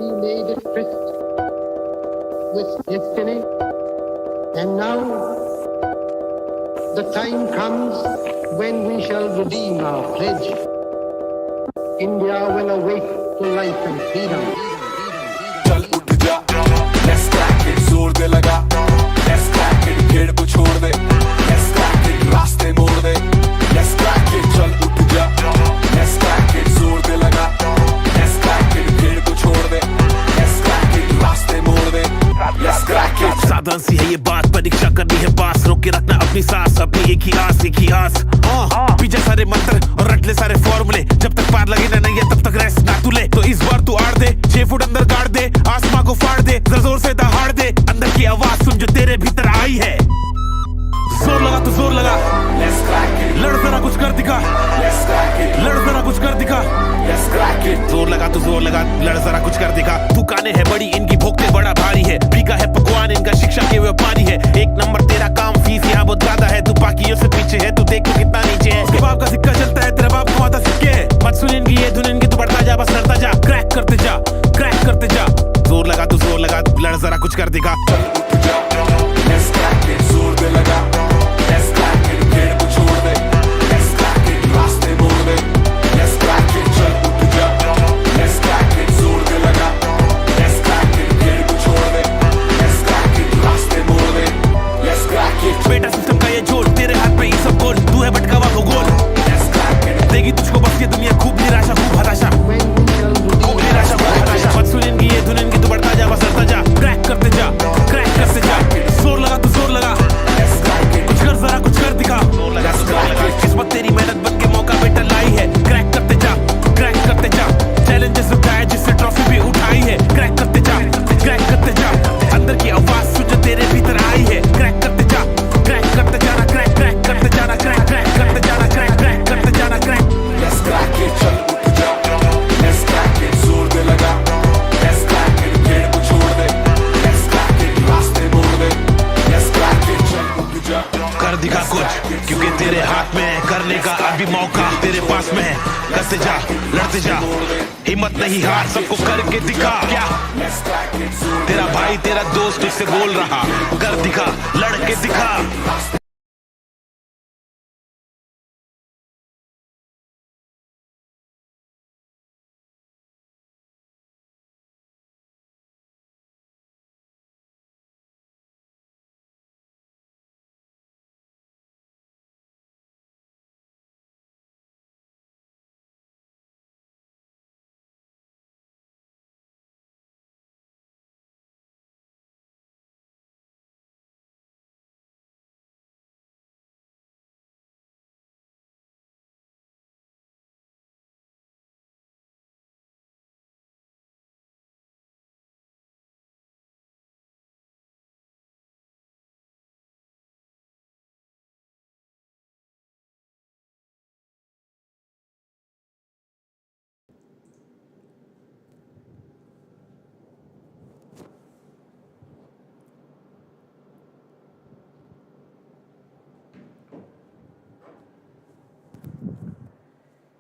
we made a tryst with destiny, and now the time comes when we shall redeem our pledge. India will awake to life and freedom. चल उठ जा, let's crack it, जोर दे लगा, let's crack it, भीड़ को छोड़ दे, let's crack it, रास्ते मोड़ दे, let's crack it, चल उठ जा, let's crack it, जोर दे लगा, let's crack it, भीड़ को छोड़ दे, let's crack it, रास्ते मोड़ दे, let's crack it। साधारण सी है ये बात, परीक्षा करनी है पास, रोक के रखना अपनी सांस, अपनी एक ही आस पीछे सारे मंत्र और रट ले सारे फॉर्मूले, जब तक पार लगे ना नहीं है तब तक रेस्ट ना तू ले। तो इस बार तू आड़ दे, 6 फुट अंदर गाड़ दे, आसमां को फाड़ दे, जोर से दहाड़ दे, अंदर की आवाज सुन जो तेरे भीतर आई है। जोर लगा तो जोर लगा, let's crack it, लड़ जरा कुछ कर दिखा, let's crack it, लड़ जरा कुछ कर दिखा, let's crack it, जोर लगा तो जोर लगा, लड़ जरा कुछ कर दिखा। दुकानें है बड़ी, इनकी भोगते बड़ा भारी है, बीका है पकवान इनका, शिक्षा के व्यापारी है। एक नंबर तेरा काम, फीस यहाँ बहुत ज्यादा है, तू बाकियों से पीछे है, तू देखो कितना नीचे है। उसके बाप का सिक्का चलता है, तेरा बाप कमाता सिक्के है। मत सुन इनकी ये धुन इनकी, तू बढ़ता जा, बस लड़ता जा, क्रैक करते जा, क्रैक करते जा। जोर लगा तो जोर लगा, लड़ जरा कुछ कर दिखा। let's crack it, जोर दे लगा, let's crack it, भीड़ को छोड़ दे, let's crack it, रास्ते मोड़ दे, let's crack it, चल उठ जा, let's crack it, जोर दे लगा, let's crack it, भीड़ को छोड़ दे, let's crack it, रास्ते मोड़ दे, let's crack it। बेटा सिस्टम का ये जोड़, तेरे हाथ में ये सब गोल, तू है भटका हुआ भूगोल, let's crack it, देगी तुझको बस ये दुनिया खूब निराशा, खूब हताशा, When we shall redeem खूब निराशा, खूब हताशा। मत सुन इनकी ये धुन इनकी, तू बढ़ता जा, बस लड़ता जा, क्रैक करते जा, क्रैक करते जा। जोर लगा तो जोर लगा, let's crack it, कुछ कर जरा कुछ कर दिखा। let's crack it, किस्मत तेरी मेहनत बन के मौका बेटा लाई है, क्रैक करते जा, क्रैक करते जा। चैलेंजेस उठाए जिससे ट्रॉफी भी उठाई है, क्रैक करते जा, क्रैक करते जा। अंदर की आवाज सुन जो तेरे भीतर आई है, क्रैक करते जा, क्रैक करते जाना, क्रैक क्रैक करते जाना, क्रैक क्रैक करते जाना, क्रैक क्रैक करते जाना, क्रैक। let's crack it, चल उठ जा, let's crack it, जोर दे लगा, let's crack it, भीड़ को छोड़ दे, let's crack it, रास्ते मोड़ दे, let's crack it, चल उठ जा, कर दिखा कुछ, क्योंकि तेरे हाथ में है करने का अभी मौका, तेरे पास में है, करते जा, लड़ते जा, हिम्मत नहीं हार, सबको करके दिखा। क्या let's crack it, जोर तेरा भाई तेरा दोस्त तुझसे बोल रहा, कर दिखा, लड़के दिखा।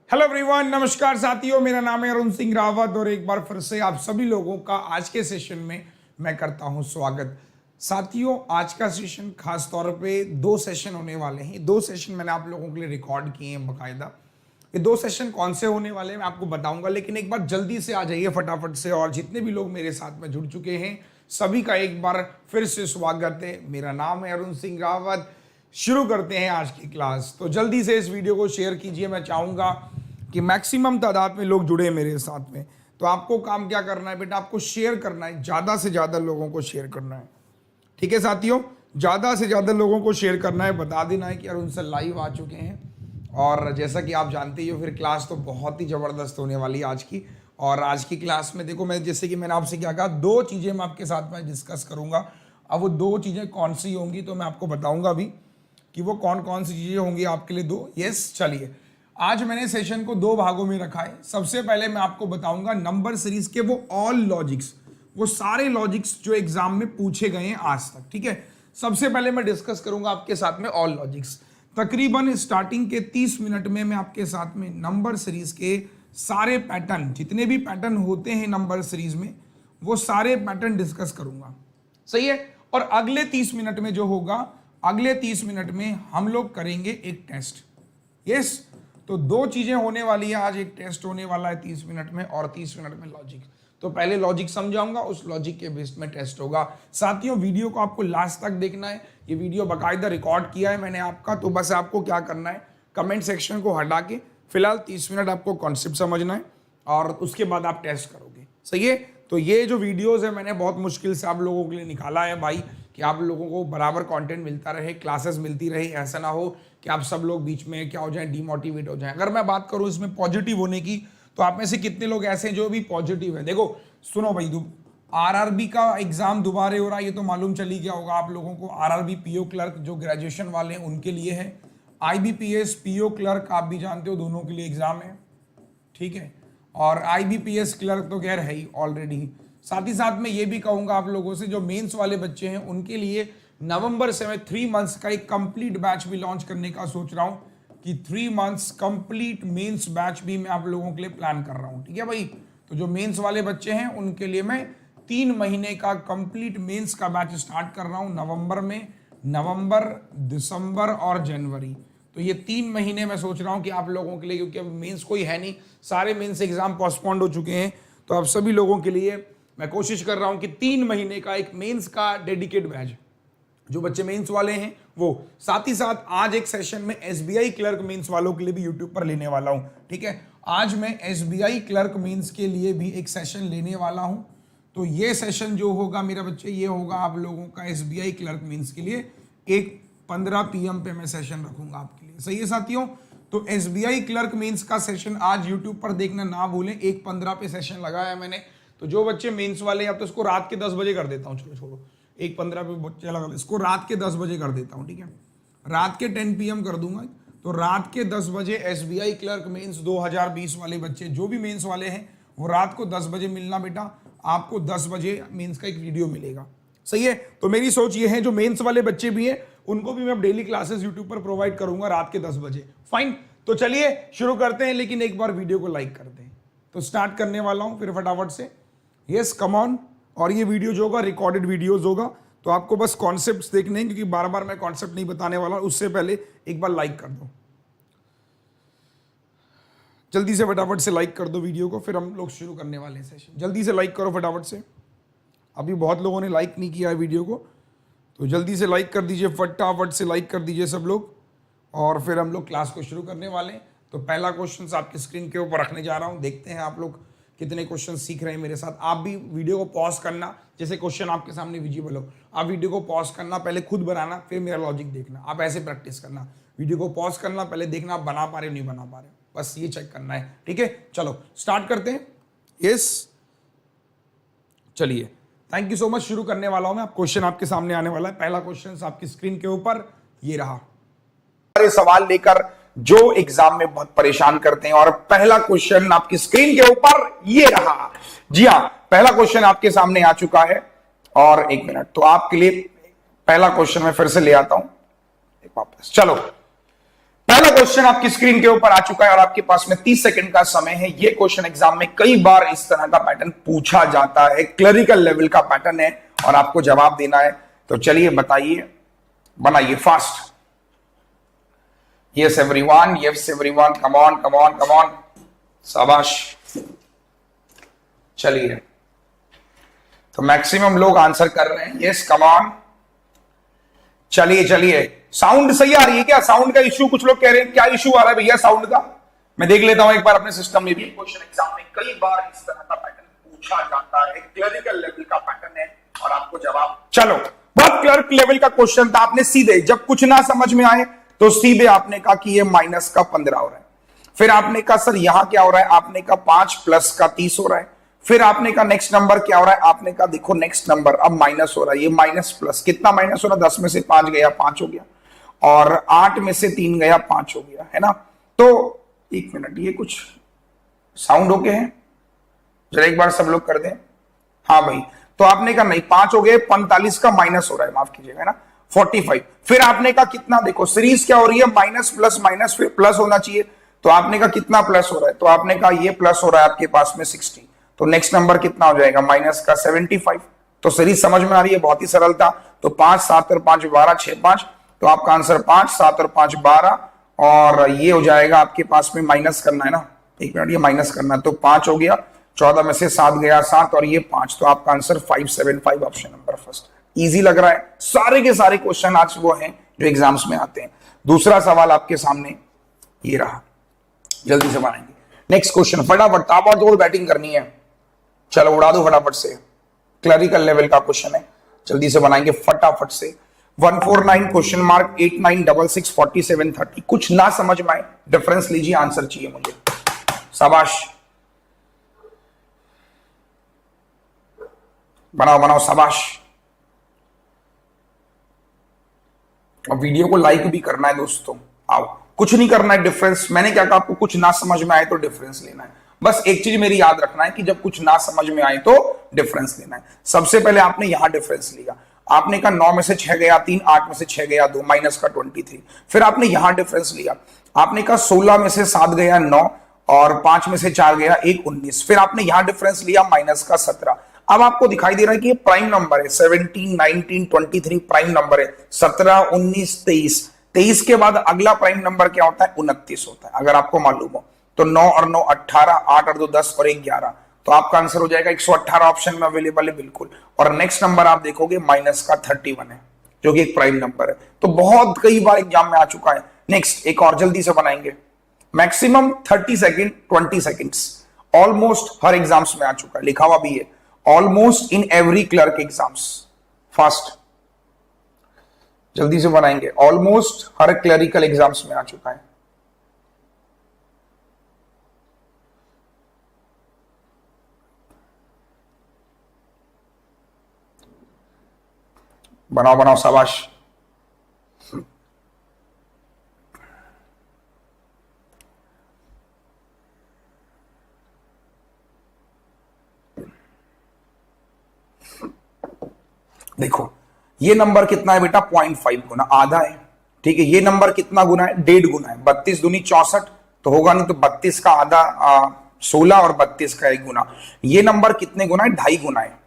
हेलो एवरीवन, नमस्कार साथियों, मेरा नाम है अरुण सिंह रावत और एक बार फिर से आप सभी लोगों का आज के सेशन में मैं करता हूं स्वागत। साथियों, आज का सेशन खास तौर पे 2 सेशन होने वाले हैं। 2 सेशन मैंने आप लोगों के लिए रिकॉर्ड किए हैं बाकायदा। ये 2 सेशन कौन से होने वाले हैं मैं आपको बताऊंगा, लेकिन एक बार जल्दी से आ जाइए फटाफट से, और जितने भी लोग मेरे साथ में जुड़ चुके हैं सभी का एक बार फिर से स्वागत है। मेरा नाम है अरुण सिंह रावत। शुरू करते हैं आज की क्लास। तो जल्दी से इस वीडियो को शेयर कीजिए। मैं चाहूँगा कि मैक्सिमम तादाद में लोग जुड़े मेरे साथ में। तो आपको काम क्या करना है बेटा, आपको शेयर करना है, ज़्यादा से ज़्यादा लोगों को शेयर करना है। ठीक है साथियों, ज़्यादा से ज़्यादा लोगों को शेयर करना है। बता देना है कि अरुण सर लाइव आ चुके हैं, और जैसा कि आप जानते ही हो फिर क्लास तो बहुत ही ज़बरदस्त होने वाली है आज की। और आज की क्लास में देखो, मैं जैसे कि मैंने आपसे क्या कहा, 2 चीज़ें मैं आपके साथ में डिस्कस करूँगा। अब वो 2 चीज़ें कौन सी होंगी तो मैं आपको बताऊँगा अभी कि वो कौन कौन सी चीज़ें होंगी आपके लिए 2। यस, चलिए आज मैंने सेशन को 2 भागों में रखा है। सबसे पहले मैं आपको बताऊंगा नंबर सीरीज के वो ऑल लॉजिक्स, वो सारे लॉजिक्स जो एग्जाम में पूछे गए हैं आज तक। ठीक है, सबसे पहले मैं डिस्कस करूंगा आपके साथ में ऑल लॉजिक्स। तकरीबन स्टार्टिंग के 30 मिनट में मैं आपके साथ में नंबर सीरीज के सारे पैटर्न, जितने भी पैटर्न होते हैं नंबर सीरीज में, वो सारे पैटर्न डिस्कस करूंगा, सही है। और अगले 30 मिनट में जो होगा, अगले 30 मिनट में हम लोग करेंगे एक टेस्ट। यस, तो दो चीजें होने वाली है आज, एक टेस्ट होने वाला है 30 मिनट में और 30 मिनट में लॉजिक। तो पहले लॉजिक समझाऊंगा, उस लॉजिक के बेस में टेस्ट होगा। साथियों, वीडियो को आपको लास्ट तक देखना है। ये वीडियो बाकायदा रिकॉर्ड किया है मैंने आपका, तो बस आपको क्या करना है, कमेंट सेक्शन को हटा के फिलहाल 30 मिनट आपको कॉन्सेप्ट समझना है और उसके बाद आप टेस्ट करोगे, सही है। तो ये जो वीडियोस है मैंने बहुत मुश्किल से आप लोगों के लिए निकाला है भाई, कि आप लोगों को बराबर कंटेंट मिलता रहे, क्लासेस मिलती रहे, ऐसा ना हो कि आप सब लोग बीच में क्या हो जाए, डिमोटिवेट हो जाए। अगर मैं बात करूं इसमें पॉजिटिव होने की, तो आप में से कितने लोग ऐसे हैं जो भी पॉजिटिव है? देखो सुनो भाई, आरआरबी का एग्जाम दोबारा हो रहा है, ये तो मालूम चली गया होगा आप लोगों को। आरआरबी पीओ क्लर्क जो ग्रेजुएशन वाले हैं उनके लिए है, आईबीपीएस पीओ क्लर्क आप भी जानते हो दोनों के लिए एग्जाम है, ठीक है। और आईबीपीएस क्लर्क तो खैर है ही ऑलरेडी। साथ ही साथ में ये भी कहूंगा आप लोगों से, जो मेंस वाले बच्चे हैं उनके लिए नवंबर से मैं 3 मंथ्स का एक कंप्लीट बैच भी लॉन्च करने का सोच रहा हूं, कि 3 मंथ्स कंप्लीट मेंस बैच भी मैं आप लोगों के लिए प्लान कर रहा हूं, ठीक है भाई। तो जो मेंस वाले बच्चे हैं उनके लिए मैं 3 महीने का कंप्लीट मेंस का बैच स्टार्ट कर रहा हूं नवंबर में, नवंबर, दिसंबर और जनवरी। तो ये 3 महीने मैं सोच रहा हूं कि आप लोगों के लिए, क्योंकि अब मेंस कोई है नहीं, सारे मेंस एग्जाम पोस्टपोन्ड हो चुके हैं, तो अब सभी लोगों के लिए मैं कोशिश कर रहा हूं कि 3 महीने का एक मेंस का डेडिकेट बैच, जो बच्चे मेंस वाले हैं वो। साथ ही साथ आज एक सेशन में एसबीआई क्लर्क मेंस वालों के लिए भी यूट्यूब पर लेने वाला हूं, ठीक है। आज मैं एसबीआई क्लर्क मेंस के लिए भी एक सेशन लेने वाला हूं। तो ये सेशन जो होगा मेरे बच्चे, ये होगा आप लोगों का एसबीआई क्लर्क मेंस के लिए, एक 15 PM पे मैं सेशन रखूंगा आपके लिए, सही है साथियों। तो एसबीआई क्लर्क मेंस का सेशन आज यूट्यूब पर देखना ना भूलें, 1:15 पे सेशन लगाया मैंने। तो जो बच्चे मेंस वाले हैं, अब तो इसको रात के 10 बजे कर देता हूँ, चलो छोड़ो, 1:15 पे बच्चे लगा, इसको रात के 10 बजे कर देता हूँ, ठीक है। रात के 10 PM कर दूंगा। तो रात के 10 बजे एसबीआई क्लर्क मेंस 2020 वाले बच्चे, जो भी मेंस वाले हैं, वो रात को 10 बजे मिलना बेटा, आपको 10 बजे मेंस का एक वीडियो मिलेगा, सही है। तो मेरी सोच ये है, जो मेंस वाले बच्चे भी हैं उनको भी मैं डेली क्लासेस यूट्यूब पर प्रोवाइड करूंगा रात के 10 बजे, फाइन। तो चलिए शुरू करते हैं, लेकिन एक बार वीडियो को लाइक कर दें। तो स्टार्ट करने वाला हूं फिर फटाफट से, यस कम ऑन। और ये वीडियो जो होगा रिकॉर्डेड वीडियोज होगा, तो आपको बस कॉन्सेप्ट्स देखने हैं, क्योंकि बार बार मैं कॉन्सेप्ट नहीं बताने वाला। उससे पहले एक बार लाइक कर दो, जल्दी से फटाफट से लाइक कर दो वीडियो को, फिर हम लोग शुरू करने वाले हैं सेशन। जल्दी से लाइक करो फटाफट से, अभी बहुत लोगों ने लाइक नहीं किया है वीडियो को, तो जल्दी से लाइक कर दीजिए, फटाफट से लाइक कर दीजिए सब लोग, और फिर हम लोग क्लास को शुरू करने वाले हैं। तो पहला क्वेश्चन आपकी स्क्रीन के ऊपर रखने जा रहा हूँ, देखते हैं आप लोग कितने क्वेश्चन सीख रहे हैं मेरे साथ। आप भी वीडियो को पॉज करना, जैसे क्वेश्चन आपके सामने विजिबल हो, आप वीडियो को पॉज करना, पहले खुद बनाना, फिर मेरा लॉजिक देखना। आप ऐसे प्रैक्टिस करना, वीडियो को पॉज करना, पहले देखना आप बना पा रहे हो नहीं बना पा रहे, बस ये चेक करना है, ठीक है। चलो स्टार्ट करते हैं, यस चलिए, थैंक यू सो मच। शुरू करने वाला हूं मैं, क्वेश्चन आपके सामने आने वाला है। पहला क्वेश्चन आपकी स्क्रीन के ऊपर ये रहा, सवाल लेकर जो एग्जाम में बहुत परेशान करते हैं, और पहला क्वेश्चन आपकी स्क्रीन के ऊपर ये रहा। जी हाँ, पहला क्वेश्चन आपके सामने आ चुका है, और 1 मिनट तो आपके लिए पहला क्वेश्चन मैं फिर से ले आता हूं वापस। चलो, पहला क्वेश्चन आपकी स्क्रीन के ऊपर आ चुका है और आपके पास में 30 सेकंड का समय है। ये क्वेश्चन एग्जाम में कई बार इस तरह का पैटर्न पूछा जाता है, क्लरिकल लेवल का पैटर्न है और आपको जवाब देना है। तो चलिए बताइए, बनाइए fast. Yes everyone, yes everyone, come on, come on, come on, शाबाश। चलिए, तो मैक्सिमम लोग आंसर कर रहे हैं, यस कम ऑन। चलिए चलिए, साउंड सही आ रही है क्या? साउंड का इश्यू कुछ लोग कह रहे हैं, क्या इश्यू आ रहा है भैया साउंड का? मैं देख लेता हूं एक बार अपने सिस्टम में भी। क्वेश्चन एग्जाम में कई बार इस तरह का पैटर्न पूछा जाता है, क्लरिकल लेवल का पैटर्न है और आपको जवाब, चलो बहुत क्लर्क लेवल का क्वेश्चन था। आपने सीधे जब कुछ ना समझ में आए तो सीधे आपने कहा कि ये माइनस का 15 हो रहा है, फिर आपने कहा सर यहां क्या हो रहा है, आपने कहा 5 प्लस का 30 हो रहा है, फिर आपने कहा नेक्स्ट नंबर क्या हो रहा है, आपने कहा देखो नेक्स्ट नंबर अब माइनस हो रहा है, ये माइनस प्लस, कितना माइनस हो रहा है, 10 में से 5 गया 5 हो गया, और 8 में से 3 गया 5 हो गया, है ना। तो 1 मिनट, ये कुछ साउंड ओके है, जरा एक बार सब लोग कर दें, हाँ भाई। तो आपने कहा नहीं 5 हो गए, 45 का माइनस हो रहा है, माफ कीजिएगा, है ना 45। फिर आपने कहा कितना, देखो सीरीज क्या हो रही है, माइनस प्लस माइनस, फिर प्लस होना चाहिए, तो आपने कहा कितना प्लस हो रहा है, तो आपने कहा ये प्लस हो रहा है आपके पास में 60, तो नेक्स्ट नंबर कितना हो जाएगा माइनस का 75। तो सीरीज समझ में आ रही है, बहुत ही सरल था। तो 5 7 और 5 12 6 5, तो आपका आंसर 5 7 और 5 12, और ये हो जाएगा आपके पास में माइनस करना है ना, एक मिनट, ये माइनस करना है। तो 5 हो गया, 14 में से 7 गया 7, और ये 5, तो आपका answer 575 option number first. Easy लग रहा है? सारे के सारे क्वेश्चन आज वो हैं जो एग्जाम्स में आते हैं। दूसरा सवाल आपके सामने ये रहा, जल्दी से बनाएंगे। नेक्स्ट क्वेश्चन, फटाफट ताबड़तोड़ बैटिंग करनी है, चलो उड़ा दो फटाफट से। क्लरिकल लेवल का क्वेश्चन है, जल्दी से बनाएंगे फटाफट से। 149 क्वेश्चन मार्क 8966 47 30। कुछ ना समझ में आए डिफरेंस लीजिए, आंसर चाहिए मुझे। शाबाश, बनाओ बनाओ, शाबाश। और वीडियो को लाइक भी करना है दोस्तों। आओ, कुछ नहीं करना है डिफरेंस। मैंने क्या कहा, आपको कुछ ना समझ में आए तो डिफरेंस लेना है। बस एक चीज मेरी याद रखना है कि जब कुछ ना समझ में आए तो डिफरेंस लेना है। सबसे पहले आपने यहां डिफरेंस लिया, आपने कहा 9 में से 6 गया 3, 8 में से 6 गया 2, माइनस का 23। फिर आपने यहां डिफरेंस लिया, आपने कहा 16 में से 7 गया 9, और 5 में से 4 गया 1, 19। फिर आपने यहां डिफरेंस लिया माइनस का 17। अब आपको दिखाई दे रहा है कि ये प्राइम नंबर है, 17 19 23 प्राइम नंबर है, 17 19 23। 23 के बाद अगला प्राइम नंबर क्या होता है, 29 होता है, अगर आपको मालूम हो तो। 9 और 9 18, 8 और 2 10 और 1 11, तो आपका आंसर हो जाएगा 118 ऑप्शन में अवेलेबल है बिल्कुल। और नेक्स्ट नंबर आप देखोगे माइनस का 31 है, जो कि एक प्राइम नंबर है। तो बहुत कई बार एग्जाम में आ चुका है। नेक्स्ट एक और जल्दी से बनाएंगे, मैक्सिमम 30 सेकेंड 20 सेकेंड्स, ऑलमोस्ट हर एग्जाम्स में आ चुका है, लिखा हुआ भी है, almost in every clerk exams. Fast, जल्दी से बनाएंगे, ऑलमोस्ट हर क्लरिकल एग्जाम्स में आ चुका है। बनाओ बनाओ, शाबाश। देखो ये नंबर कितना है बेटा, 0.5 गुना, आधा है, ठीक है। ये नंबर कितना गुना है, 1.5 गुना है। 32 दूनी 64 तो होगा नहीं, तो 32 का आधा 16, और 32 का 1 गुना। ये नंबर कितने गुना है, 2.5 गुना है,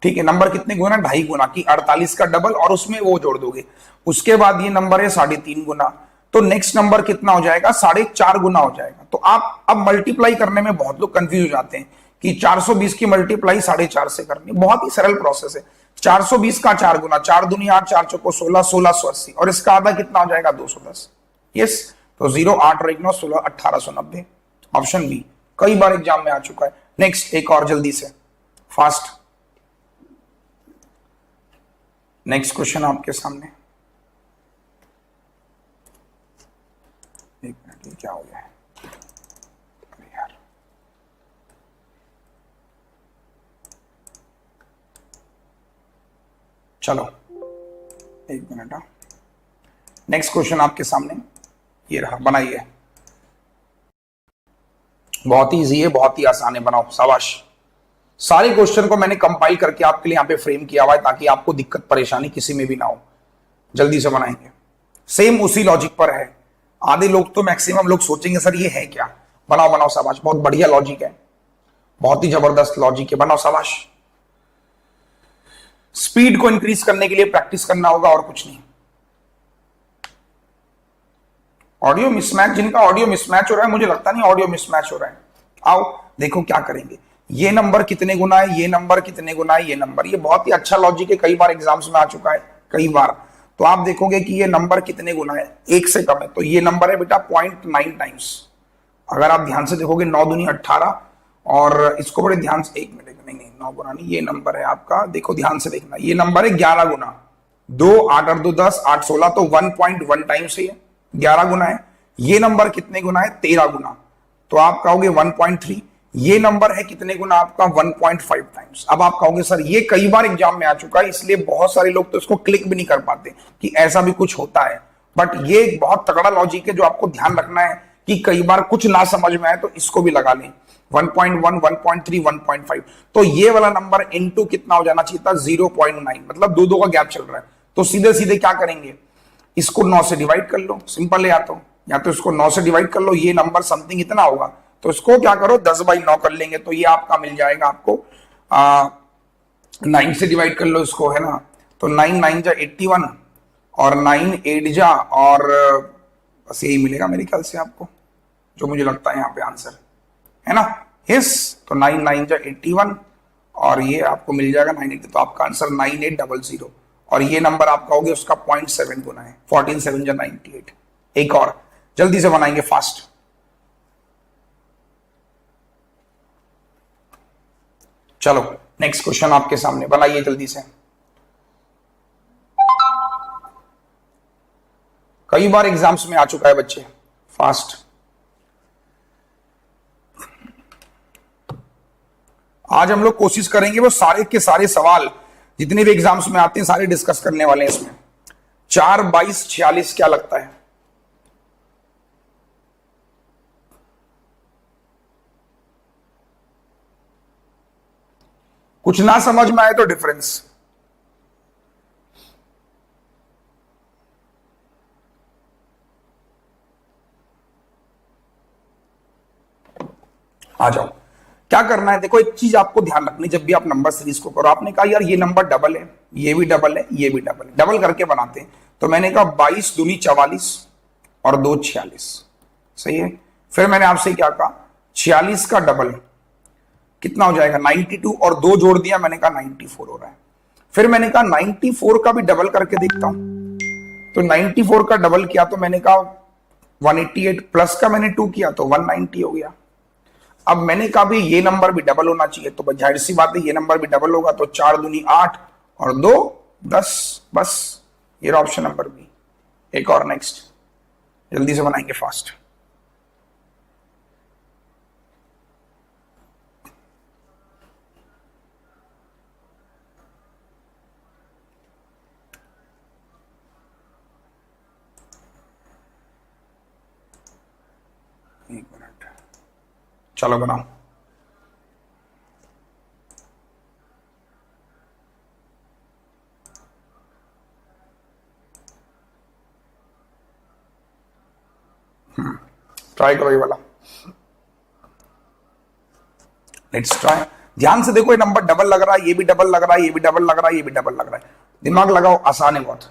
ठीक है। नंबर कितने गुना, 2.5 गुना की 48 का डबल, और उसमें वो जोड़ दोगे। उसके बाद ये नंबर है 3.5 गुना, तो नेक्स्ट नंबर कितना हो जाएगा, 4.5 गुना हो जाएगा। तो आप अब मल्टीप्लाई करने में बहुत लोग कंफ्यूज हो जाते हैं कि 420 की मल्टीप्लाई 4.5 से करनी, बहुत ही सरल प्रोसेस है। 420 का 4 गुना, 4 दूनी 8, 4 चौको 16, 1680, और इसका आधा कितना हो जाएगा, 210। यस, तो 0 8 और 1 9 16, 1890 ऑप्शन बी, कई बार एग्जाम में आ चुका है। नेक्स्ट एक और जल्दी से, फास्ट। नेक्स्ट क्वेश्चन आपके सामने, एक मिनट, ये क्या हो गया है, अरे यार, चलो एक मिनट। नेक्स्ट क्वेश्चन आपके सामने ये रहा, बनाइए। बहुत ही इजी है, बहुत ही आसान है, बनाओ, शाबाश। सारे क्वेश्चन को मैंने कंपाइल करके आपके लिए यहां पे फ्रेम किया हुआ है, ताकि आपको दिक्कत परेशानी किसी में भी ना हो। जल्दी से बनाएंगे, सेम उसी लॉजिक पर है। आधे लोग तो, मैक्सिमम लोग सोचेंगे सर ये है क्या, बनाओ बनाओ, शाबाश। बहुत बढ़िया लॉजिक है, बहुत ही जबरदस्त लॉजिक है, बनाओ, शाबाश। स्पीड को इंक्रीज करने के लिए प्रैक्टिस करना होगा, और कुछ नहीं। ऑडियो मिसमैच, जिनका ऑडियो मिसमैच हो रहा है, मुझे लगता नहीं ऑडियो मिसमैच हो रहा है। आओ देखो क्या करेंगे। ये नंबर कितने गुना है, ये नंबर कितने गुना है, ये नंबर, ये बहुत ही अच्छा लॉजिक है, कई बार एग्जाम्स में आ चुका है, कई बार। तो आप देखोगे कि ये नंबर कितने गुना है, 1 से कम है, तो ये नंबर है बेटा 0.9 टाइम्स। अगर आप ध्यान से देखोगे 9 दूनी 18, और इसको बड़े ध्यान से, 1 मिनट, नहीं 9 गुना नहीं, ये नंबर है आपका, देखो ध्यान से देखना, ये नंबर है 11 गुना। 2 8 और 2 10, 8 16, तो 1.1 टाइम्स है, 11 गुना है। ये नंबर कितने गुना है, 13 गुना, तो आप कहोगे 1.3। ये नंबर है कितने गुना आपका, 1.5 टाइम्स। अब आप कहोगे सर ये कई बार एग्जाम में आ चुका है, इसलिए बहुत सारे लोग तो इसको क्लिक भी नहीं कर पाते कि ऐसा भी कुछ होता है। बट ये एक बहुत तगड़ा लॉजिक है, जो आपको ध्यान रखना है कि कई बार कुछ ना समझ में आए तो इसको भी लगा लें। 1.1 1.3 1.5, तो ये वाला नंबर इनटू कितना हो जाना चाहिए था, 0.9, मतलब 2 का गैप चल रहा है। तो सीधे सीधे क्या करेंगे, इसको 9 से डिवाइड कर लो, सिंपल है। या तो इसको 9 से डिवाइड कर लो, ये नंबर समथिंग इतना होगा, तो इसको क्या करो 10/9 कर लेंगे, तो ये आपका मिल जाएगा आपको 9 से डिवाइड कर लो इसको, है ना। तो 9 9 जा 81 और 9 8 जा, और बस यही मिलेगा मेरे ख्याल से आपको, जो मुझे लगता है यहाँ पे आंसर, है ना। यस, तो 9 9 जा 81 और ये आपको मिल जाएगा 980, तो आपका आंसर 9800, और ये नंबर आपका हो गया उसका 0.7 गुना है, 14 7 जा 98। एक और जल्दी से बनाएंगे फास्ट। चलो नेक्स्ट क्वेश्चन आपके सामने, बनाइए जल्दी से। कई बार एग्जाम्स में आ चुका है बच्चे, फास्ट। आज हम लोग कोशिश करेंगे वो सारे के सारे सवाल जितने भी एग्जाम्स में आते हैं सारे डिस्कस करने वाले हैं इसमें। 4 22 46 क्या लगता है? कुछ ना समझ में आए तो डिफरेंस। आ जाओ, क्या करना है, देखो एक चीज आपको ध्यान रखनी, जब भी आप नंबर सीरीज को करो, आपने कहा यार ये नंबर डबल है, ये भी डबल है, ये भी डबल है, डबल करके बनाते हैं। तो मैंने कहा 22 दूनी 44 और 2 46, सही है। फिर मैंने आपसे क्या कहा, 46 का डबल कितना हो जाएगा 92, और 2 जोड़ दिया, मैंने कहा 94 हो रहा है। फिर मैंने कहा 94 का भी डबल करके देखता हूं, तो 94 का डबल किया तो मैंने कहा 188, प्लस का मैंने 2 किया तो 190 हो गया। अब मैंने कहा भी ये नंबर भी डबल होना चाहिए, तो जाहिर सी बात है ये नंबर भी डबल होगा, तो 4 दूनी 8 और 2 10, बस ये ऑप्शन नंबर बी। एक और नेक्स्ट, जल्दी से बनाएंगे फास्ट। एक मिनट, चलो बनाओ। ट्राई करो ये वाला, लेट्स ट्राई। ध्यान से देखो, ये नंबर डबल लग रहा है, ये भी डबल लग रहा है, ये भी डबल लग रहा है, ये भी डबल लग रहा है। दिमाग लगाओ, आसान है बहुत।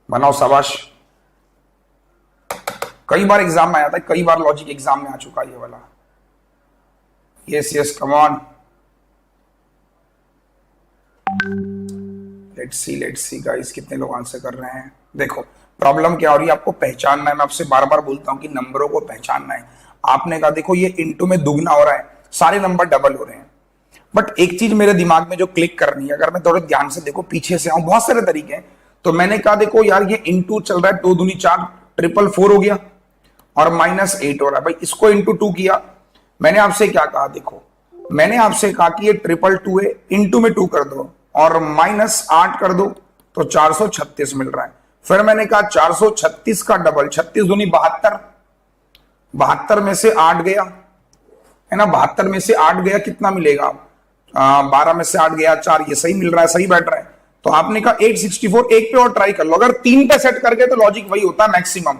बनाओ, शाबाश। कई बार एग्जाम में आया था, कई बार लॉजिक एग्जाम में आ चुका है ये वाला। Yes yes, come on, let's see guys, कितने लोग आंसर कर रहे हैं। देखो प्रॉब्लम क्या हो रही है, आपको पहचानना है। मैं आपसे बार बार बोलता हूं कि नंबरों को पहचानना है। आपने कहा देखो ये इंटू में दुगना हो रहा है, सारे नंबर डबल हो रहे हैं, बट एक चीज मेरे दिमाग में जो क्लिक करनी है, अगर मैं थोड़े ध्यान से देखो पीछे से आऊं, बहुत सारे तरीके हैं। तो मैंने कहा देखो यार ये इंटू चल रहा है, 2 दूनी 4, 444 हो गया, और -8 हो रहा है। भाई इसको इंटू 2 किया। मैंने आपसे क्या कहा, देखो मैंने आपसे कहा कि ये 222 है, इंटू में 2 कर दो और -8 कर दो, तो 436 मिल रहा है। फिर मैंने कहा 436 का डबल, 36 दूनी 72, 72 में से 8 गया, है ना, 72 में से 8 गया, कितना मिलेगा, 12 में से 8 गया 4, ये सही मिल रहा है, सही बैठ रहा है। तो आपने कहा 864, एक पे और ट्राई कर लो। अगर 3 पे सेट करके तो लॉजिक वही होता है मैक्सिमम।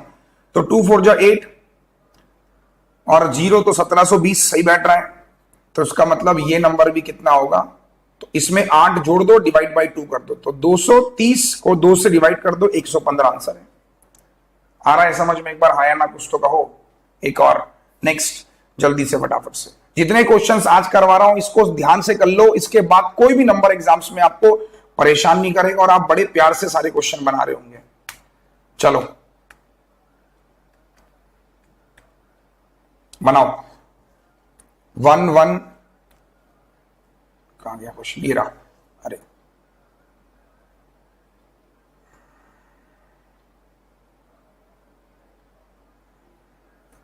तो 2 4 जा 8 और 0 तो 1720, सही बैठ रहा है। तो इसका मतलब ये नंबर भी कितना होगा, तो इसमें 8 जोड़ दो, डिवाइड बाई 2 कर दो, तो 230 को 2 से डिवाइड कर दो, 115 आंसर है। आ रहा है समझ में? एक बार हाया ना कुछ तो कहो। एक और नेक्स्ट, जल्दी से फटाफट से। जितने क्वेश्चंस आज करवा रहा हूं इसको ध्यान से कर लो, इसके बाद कोई भी नंबर एग्जाम्स में आपको परेशान नहीं करेगा और आप बड़े प्यार से सारे क्वेश्चन बना रहे होंगे। चलो बनाओ। 1 1 कहां गया क्वेश्चन, ये रहा। अरे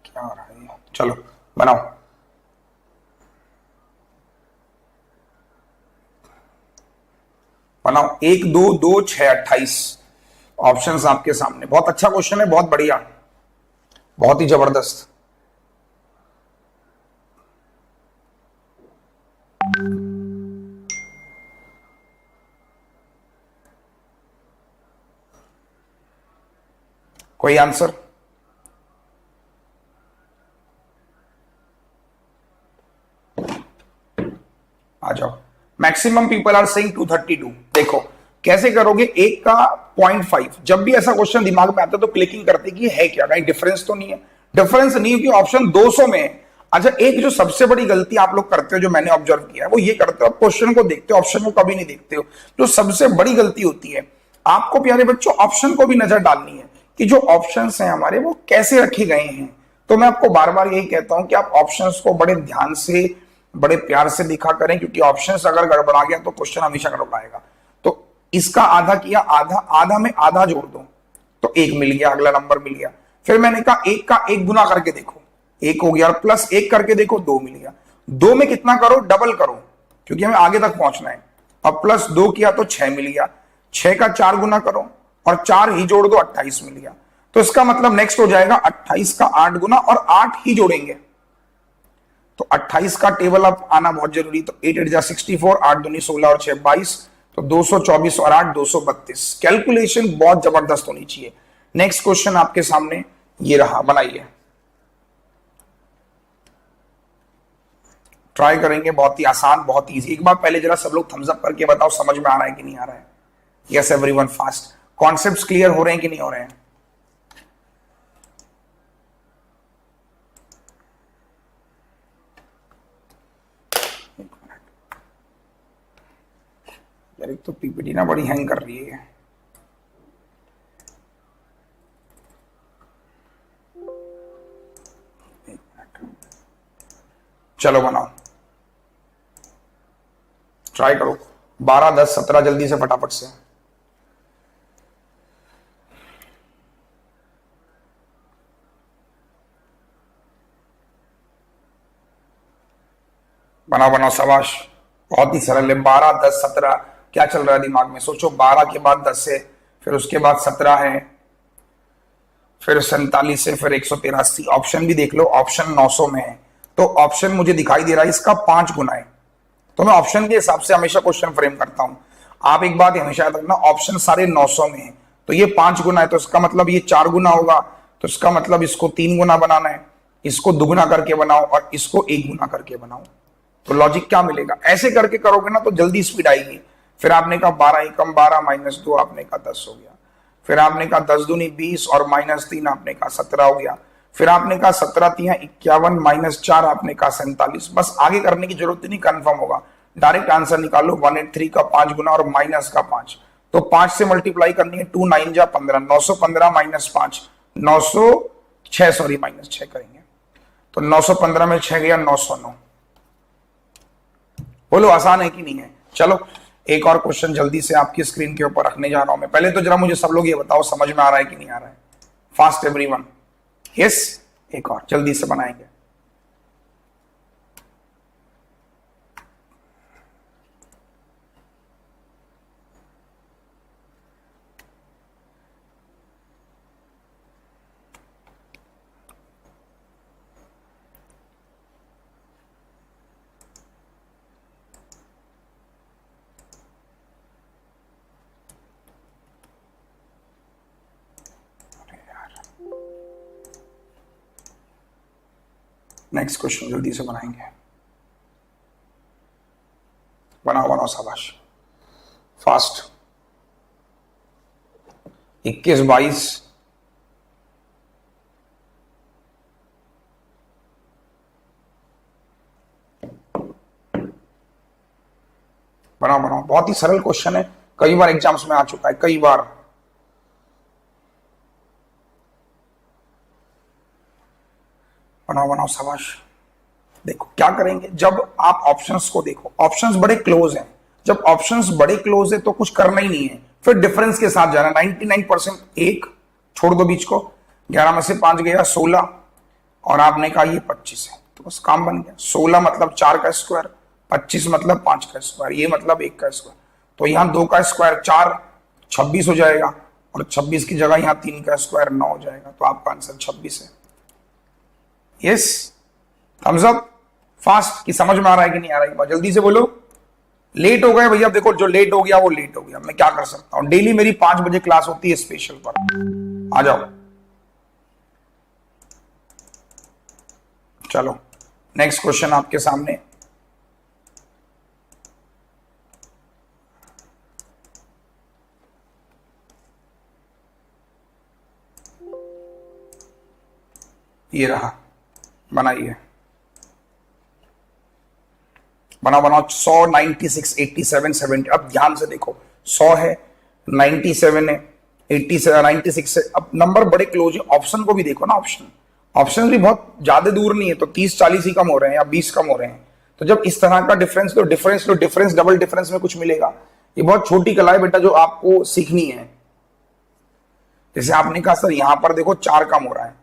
क्या हो रहा है, चलो बनाओ। बनाओ 1 2 2 6 28 ऑप्शंस आपके सामने। बहुत अच्छा क्वेश्चन है, बहुत बढ़िया, बहुत ही जबरदस्त। कोई आंसर? आ जाओ। Maximum people are saying 232। देखो कैसे करोगे, एक का 0.5। जब भी ऐसा क्वेश्चन दिमाग में आता है तो क्लिकिंग करते कि है क्या, कहीं डिफरेंस तो नहीं है। डिफरेंस नहीं है कि ऑप्शन 200 में है। अच्छा, एक जो सबसे बड़ी गलती आप लोग करते हो, जो मैंने ऑब्जर्व किया है, वो ये करते हो आप क्वेश्चन को देखते हो, ऑप्शन को कभी नहीं देखते हो। जो सबसे बड़ी गलती होती है, आपको प्यारे बच्चों ऑप्शन को भी नजर डालनी है कि जो ऑप्शंस हैं हमारे वो कैसे रखे गए हैं। तो मैं आपको बार बार यही कहता हूं कि आप ऑप्शंस को बड़े ध्यान से, बड़े प्यार से लिखा करें, क्योंकि ऑप्शंस अगर गड़बड़ा गया तो क्वेश्चन हमेशा गड़बड़ाएगा। तो इसका आधा किया, आधा में आधा जोड़ दो तो 1 मिल गया, अगला नंबर मिल गया। फिर मैंने कहा 1 का 1 गुना करके देखो, 1 हो गया, और प्लस 1 करके देखो, 2 मिल गया। 2 में कितना करो, डबल करो, क्योंकि हमें आगे तक पहुंचना है। अब प्लस 2 किया तो 6 मिल गया। 6 का 4 गुना करो और 4 ही जोड़ दो, 28 मिल गया। तो इसका मतलब नेक्स्ट हो जाएगा 28 का 8 गुना और 8 ही जोड़ेंगे। तो 28 का टेबल अब आना बहुत जरूरी। तो 8 8 जा 64, 8 दूनी 16 और 6 22, तो 224 और 8 232। कैलकुलेशन बहुत जबरदस्त होनी चाहिए। नेक्स्ट क्वेश्चन आपके सामने ये रहा, बनाइए, ट्राई करेंगे। बहुत ही आसान, बहुत इजी। एक बार पहले जरा सब लोग थम्स अप करके बताओ समझ में आ रहा है कि नहीं आ रहा है। Yes everyone, fast. Concepts clear हो रहे हैं कि नहीं हो रहे हैं? यार एक तो पीपीटी ना बड़ी हैंग कर रही है। चलो बनाओ, ट्राई करो। 12 10 17 जल्दी से, फटाफट से। बनाओ बनाओ, शाबाश। बहुत ही सरल है। 12 10 17 क्या चल रहा है दिमाग में, सोचो। 12 के बाद 10 है, फिर उसके बाद 17 है, फिर 47 है, फिर 183। ऑप्शन भी देख लो, ऑप्शन 900 में है। तो ऑप्शन मुझे दिखाई दे रहा है इसका 5 गुना है। तो मैं ऑप्शन के हिसाब से हमेशा क्वेश्चन फ्रेम करता हूं। आप एक बात हमेशा याद रखना, ऑप्शन सारे 900 में है, तो ये 5 गुना है, तो इसका मतलब ये 4 गुना होगा। तो इसका मतलब इसको 3 गुना बनाना है, इसको दुगुना करके बनाओ और इसको 1 गुना करके बनाओ। तो लॉजिक क्या मिलेगा, ऐसे करके करोगे ना तो जल्दी स्पीड आएगी। फिर आपने कहा 12 एकम 12 माइनस 2 आपने कहा 10 हो गया। फिर आपने कहा 10 दूनी 20 और माइनस 3 आपने कहा 17 हो गया। फिर आपने कहा 17 3 51 माइनस 4 आपने कहा 47। बस आगे करने की जरूरत नहीं, कंफर्म होगा। डायरेक्ट आंसर निकालो, 183 का 5 गुना और माइनस का 5। तो 5 से मल्टीप्लाई करनी है, 2 9 जा 15, 915 माइनस 5 906, सॉरी माइनस 6 करेंगे। तो 915 में 6 गया, 909। बोलो आसान है कि नहीं है? चलो एक और क्वेश्चन जल्दी से आपकी स्क्रीन के ऊपर रखने जा रहा हूं मैं। पहले तो जरा मुझे सब लोग ये बताओ समझ में आ रहा है कि नहीं आ रहा है। Fast everyone. यस, एक और जल्दी से बनाएंगे। नेक्स्ट क्वेश्चन जल्दी से बनाएंगे। बनाओ बनाओ, शाबाश, फास्ट। 21 22 बनाओ बनाओ, बहुत ही सरल क्वेश्चन है, कई बार एग्जाम्स में आ चुका है, कई बार। बनाओ बनाओ, शाबाश। देखो क्या करेंगे, जब आप ऑप्शंस को देखो, ऑप्शंस बड़े क्लोज हैं। जब ऑप्शंस बड़े क्लोज है तो कुछ करना ही नहीं है, फिर डिफरेंस के साथ जाना। 99% 1 छोड़ दो बीच को, 11 में से 5 गया 16, और आपने कहा ये 25 है, तो बस काम बन गया। 16 मतलब 4 का स्क्वायर, 25 मतलब 5 का स्क्वायर, ये मतलब 1 का स्क्वायर। तो यहाँ 2 का स्क्वायर 4, 26 हो जाएगा, और 26 की जगह यहाँ 3 का स्क्वायर 9 हो जाएगा। तो आपका आंसर 26 है। Yes, Thums up. फास्ट की समझ में आ रहा है कि नहीं आ रहा है? जल्दी से बोलो। लेट हो गए भैया, देखो जो लेट हो गया वो लेट हो गया, मैं क्या कर सकता हूं। डेली मेरी 5 बजे क्लास होती है स्पेशल पर, आ जाओ। चलो नेक्स्ट क्वेश्चन आपके सामने। ये रहा, बनाइए, बनाओ 100, 96, 87, 70। अब ध्यान से देखो, 100 है, 97 है, 87, 96 है। अब नंबर बड़े क्लोज है। ऑप्शन को भी देखो ना, ऑप्शन भी बहुत ज्यादा दूर नहीं है, तो 30, 40 ही कम हो रहे हैं या 20 कम हो रहे हैं। तो जब इस तरह का डिफरेंस, तो डिफरेंस डबल डिफरेंस में कुछ मिलेगा। ये बहुत छोटी कला है बेटा जो आपको सीखनी है। जैसे आपने कहा सर यहां पर देखो 4 कम हो रहा है,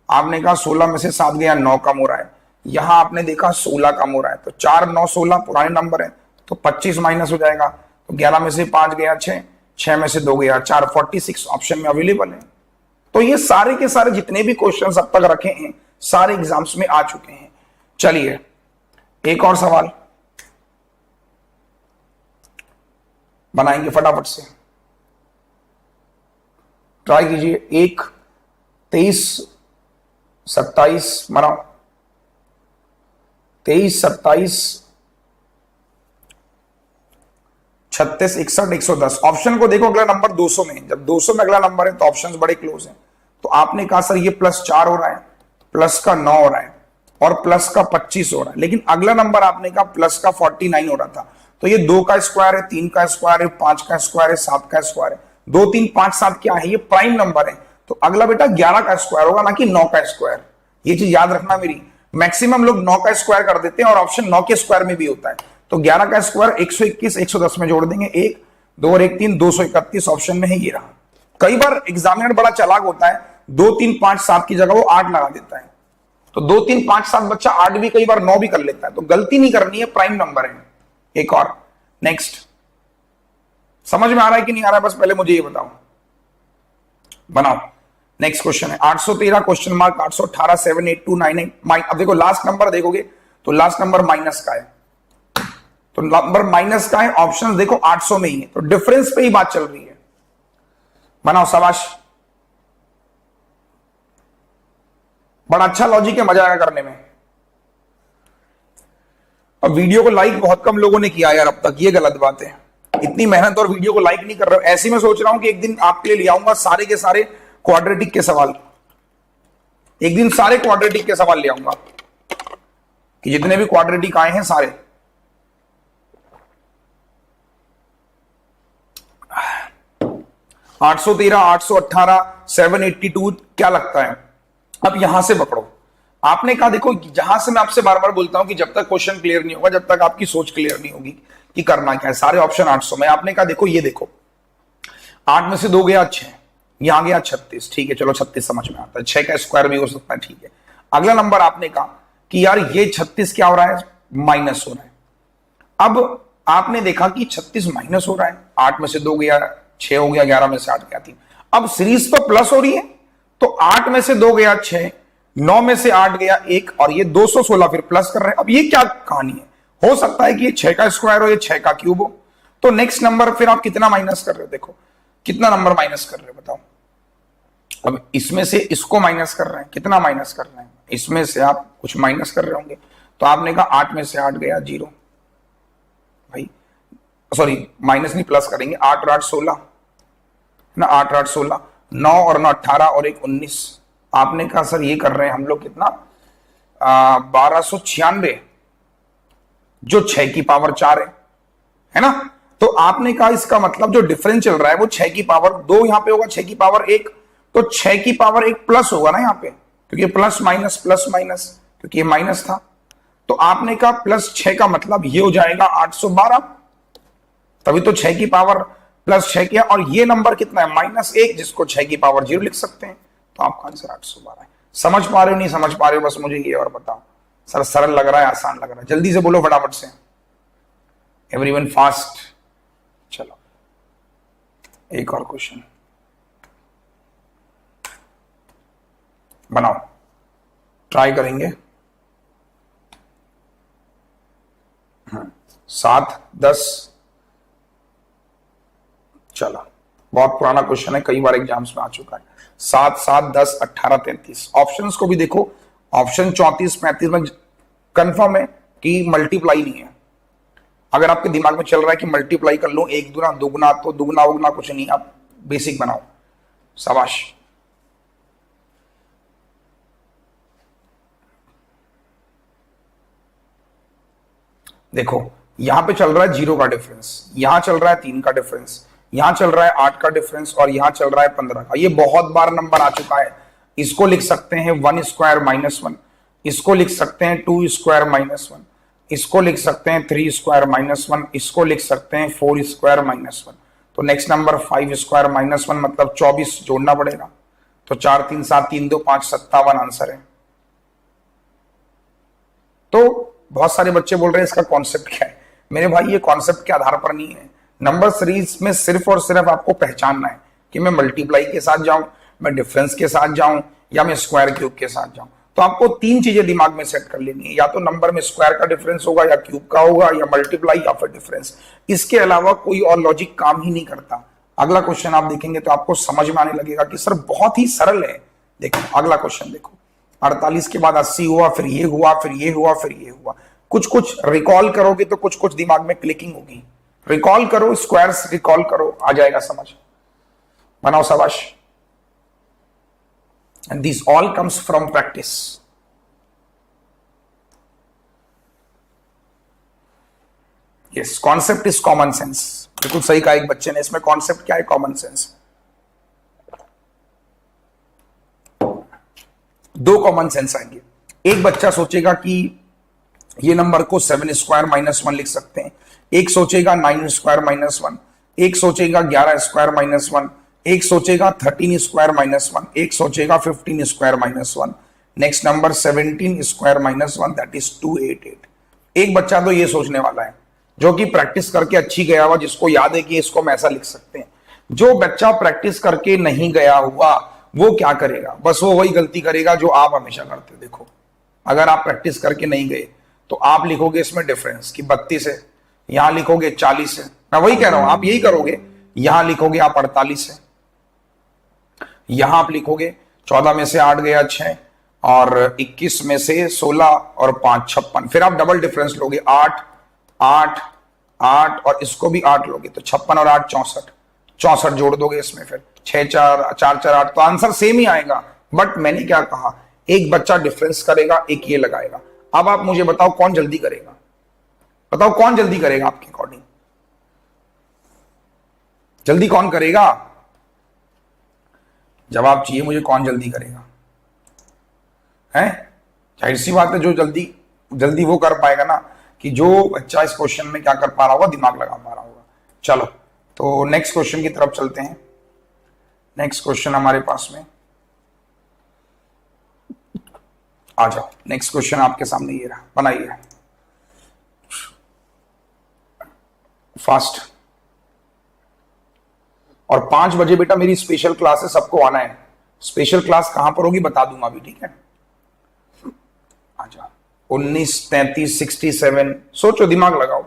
आपने कहा 16 में से 7 गया 9 कम हो रहा है, यहां आपने देखा 16 कम हो रहा है, तो 4, 9, 16 पुराने नंबर है, तो 25 माइनस हो जाएगा, तो 11 में से 5 गया 6, 6 में से 2 गया 4, 46 ऑप्शन में अवेलेबल है। तो ये सारे के सारे जितने भी क्वेश्चंस अब तक रखे हैं सारे एग्जाम्स में आ चुके हैं। चलिए एक और सवाल बनाएंगे फटाफट से, ट्राई कीजिए। 1, 23, 27 बनाओ, 23, 27, 36, 61, 110। ऑप्शन को देखो, अगला नंबर 200 में, जब 200 में अगला नंबर है तो ऑप्शंस बड़े क्लोज हैं। तो आपने कहा सर ये +4 हो रहा है, प्लस का 9 हो रहा है और प्लस का 25 हो रहा है, लेकिन अगला नंबर आपने कहा प्लस का 49 हो रहा था। तो ये 2 का स्क्वायर है, 3 का स्क्वायर है, 5 का स्क्वायर है, 7 का स्क्वायर है। 2, 3, 5, 7 क्या है? ये प्राइम नंबर है। तो अगला बेटा 11 का स्क्वायर होगा, ना कि 9 का स्क्वायर। ये चीज याद रखना मेरी। मैक्सिमम लोग 9 का स्क्वायर कर देते हैं और ऑप्शन 9 के स्क्वायर में भी होता है। तो 11 का स्क्वायर 121, 110 में जोड़ देंगे, 1, 2 और 1, 3, 231 ऑप्शन में है। ये रहा। कई बार एग्जामिनर बड़ा चालाक होता है, 2, 3, 5, 7 की जगह वो 8 लगा देता है। तो 2, 3, 5, 7 बच्चा 8 भी कई बार 9 भी कर लेता है। तो गलती नहीं करनी है, प्राइम नंबर है। एक और नेक्स्ट, समझ में आ रहा है कि नहीं आ रहा है? बस पहले मुझे ये बताओ, बनाओ। नेक्स्ट क्वेश्चन है 813 क्वेश्चन मार्क 818 78298। अब देखो लास्ट नंबर देखोगे तो लास्ट नंबर माइनस का है, तो नंबर माइनस का है। ऑप्शंस देखो 800 में ही है, तो डिफरेंस पे ही बात चल रही है। बनाओ, शाबाश, बड़ा अच्छा लॉजिक है, मजा आएगा करने में। अब वीडियो को लाइक बहुत कम लोगों ने किया यार अब तक, ये गलत बात है। इतनी मेहनत और वीडियो को लाइक नहीं कर रहे हो। ऐसे में सोच रहा हूं कि एक दिन आपके लिए ले आऊंगा सारे के सारे क्वाड्रेटिक के सवाल, एक दिन सारे क्वाड्रेटिक के सवाल ले आऊंगा, कि जितने भी क्वाड्रेटिक आए हैं सारे। आठ 813, 818, 782 क्या लगता है? अब यहां से पकड़ो। आपने कहा देखो, जहां से मैं आपसे बार बार बोलता हूं कि जब तक क्वेश्चन क्लियर नहीं होगा, जब तक आपकी सोच क्लियर नहीं होगी कि करना क्या है, सारे ऑप्शन 800 में। आपने कहा देखो, ये देखो 8 में से 2 गया 6, यहां गया 36, ठीक है, चलो 36 समझ में आता है, 6 का स्क्वायर भी हो सकता है, ठीक है। अगला नंबर आपने कहा कि यार ये 36 क्या हो रहा है? माइनस हो रहा है। अब आपने देखा कि 36 माइनस हो रहा है, 8 में से 2 गया 6 हो गया, 11 में से 8 गया 3। अब सीरीज तो प्लस हो रही है, तो 8 में से 2 गया 6, 9 में से 8 गया 1, और ये 216 फिर प्लस कर रहे हैं। अब ये क्या कहानी है? हो सकता है कि ये 6 का स्क्वायर हो, ये 6 का क्यूब हो। तो नेक्स्ट नंबर फिर आप कितना माइनस कर रहे हो? देखो कितना नंबर माइनस कर रहे हो, बताओ। अब इसमें से इसको माइनस कर रहे हैं, कितना माइनस कर रहे हैं? इसमें से आप कुछ माइनस कर रहे होंगे। तो आपने कहा 8 में से 8 गया 0, भाई सॉरी माइनस नहीं प्लस करेंगे, 8 और 8 16 ना, 8 और 8 16, 9 और 9 18 और 1 19। आपने कहा सर ये कर रहे हैं हम लोग कितना? 1296, जो 6 की पावर 4 है ना। तो आपने कहा इसका मतलब जो डिफरेंस चल रहा है वो 6 की पावर 2 यहां पे होगा, 6 की पावर 1, तो 6 की पावर 1 प्लस होगा ना यहां पे, क्योंकि प्लस माइनस, क्योंकि ये माइनस था। तो आपने कहा प्लस 6 का मतलब ये हो जाएगा 812, तभी तो 6 की पावर प्लस 6 किया। और ये नंबर कितना है? -1, जिसको 6 की पावर 0 लिख सकते हैं। तो आपका आंसर 812 है। समझ पा रहे हो नहीं समझ पा रहे हो? बस मुझे ये और बताओ। सर सरल लग रहा है, आसान लग रहा है? जल्दी से बोलो फटाफट से, एवरीवन फास्ट। चलो एक और क्वेश्चन बनाओ, ट्राई करेंगे। 7, 10, चलो बहुत पुराना क्वेश्चन है, कई बार एग्जाम्स में आ चुका है। 7, 7, 10, 18, 33। ऑप्शंस को भी देखो, ऑप्शन 34 35 में कंफर्म है कि मल्टीप्लाई नहीं है। अगर आपके दिमाग में चल रहा है कि मल्टीप्लाई कर लो, एक दुना दुगना, तो दुगना उगना कुछ नहीं, आप बेसिक बनाओ। शाबाश। देखो यहां पे चल रहा है 0 का डिफरेंस, यहां चल रहा है 3 का डिफरेंस, यहां चल रहा है 8 का डिफरेंस और यहां चल रहा है 15 का। ये बहुत बार नंबर आ चुका है। इसको लिख सकते हैं 1 स्क्वायर माइनस 1, इसको लिख सकते हैं 2 स्क्वायर माइनस 1, इसको लिख सकते हैं 3 स्क्वायर माइनस 1, इसको लिख सकते हैं 4 स्क्वायर माइनस 1। तो नेक्स्ट नंबर 5 स्क्वायर माइनस 1 मतलब 24 जोड़ना पड़ेगा। तो 4 3 7 3 2 5 57 आंसर है। तो बहुत सारे बच्चे बोल रहे हैं इसका कॉन्सेप्ट क्या है। मेरे भाई ये कॉन्सेप्ट के आधार पर नहीं है। नंबर सीरीज में सिर्फ और सिर्फ आपको पहचानना है कि मैं मल्टीप्लाई के साथ जाऊं, मैं डिफरेंस के साथ जाऊं या मैं स्क्वायर क्यूब के साथ जाऊं। तो आपको 3 चीजें दिमाग में सेट कर लेनी है, या तो नंबर में स्क्वायर का डिफरेंस होगा या क्यूब का होगा या मल्टीप्लाई या फिर डिफरेंस। इसके अलावा कोई और लॉजिक काम ही नहीं करता। अगला क्वेश्चन आप देखेंगे तो आपको समझ में आने लगेगा कि सर बहुत ही सरल है। देखो अगला क्वेश्चन देखो, 48 के बाद 80 हुआ, फिर ये हुआ, फिर ये हुआ, फिर ये हुआ। कुछ कुछ रिकॉल करोगे तो कुछ कुछ दिमाग में क्लिकिंग होगी। रिकॉल करो, स्क्वायर्स रिकॉल करो, आ जाएगा समझ। बनाओ शाबाश। And this all comes from practice. Yes, concept is common sense. बिल्कुल सही कहा एक बच्चे ने। इसमें कॉन्सेप्ट क्या है? Common sense. 2 कॉमन सेंस आएंगे। एक बच्चा सोचेगा कि ये नंबर को 7 स्क्वायर माइनस 1 लिख सकते हैं, एक सोचेगा 9 स्क्वायर माइनस 1, एक सोचेगा 11 स्क्वायर माइनस 1, एक सोचेगा 13 स्क्वायर माइनस 1, एक सोचेगा 15 square minus 1। Next number 17 square minus 1 that is 288। एक बच्चा तो ये सोचने वाला है जो कि प्रैक्टिस करके अच्छी गया हुआ, जिसको याद है कि इसको हम ऐसा लिख सकते हैं। जो बच्चा प्रैक्टिस करके नहीं गया हुआ वो क्या करेगा? बस वो वही गलती करेगा जो आप हमेशा करते हो। देखो अगर आप प्रैक्टिस करके नहीं गए तो आप लिखोगे इसमें डिफरेंस कि 32 है, यहां लिखोगे 40 है। मैं वही कह रहा हूं, आप यही करोगे। यहां लिखोगे आप 48 है, यहां आप लिखोगे 14 में से 8 गया 6 और 21 में से 16 और 5 56। फिर आप डबल डिफरेंस लोगे 8 8 8 और इसको भी 8 लोगे तो 56 और 8 64। 64 जोड़ दोगे इसमें, फिर 6 4 4 4 8, तो आंसर सेम ही आएगा। बट मैंने क्या कहा, एक बच्चा डिफरेंस करेगा, एक ये लगाएगा। अब आप मुझे बताओ कौन जल्दी करेगा? बताओ कौन जल्दी करेगा आपके अकॉर्डिंग? जल्दी कौन करेगा? जवाब चाहिए मुझे, कौन जल्दी करेगा? है जाहिर सी बात है, जो जल्दी जल्दी वो कर पाएगा ना, कि जो बच्चा इस क्वेश्चन में क्या कर पा रहा होगा, दिमाग लगा पा रहा होगा। चलो तो नेक्स्ट क्वेश्चन की तरफ चलते हैं। नेक्स्ट क्वेश्चन हमारे पास में आ जाओ। नेक्स्ट क्वेश्चन आपके सामने ये रहा, बनाइए फास्ट। और 5 बजे बेटा मेरी स्पेशल क्लास है, सबको आना है। स्पेशल क्लास कहां पर होगी बता दूंगा अभी, ठीक है? आ जाओ। 19 33 67, सोचो, दिमाग लगाओ।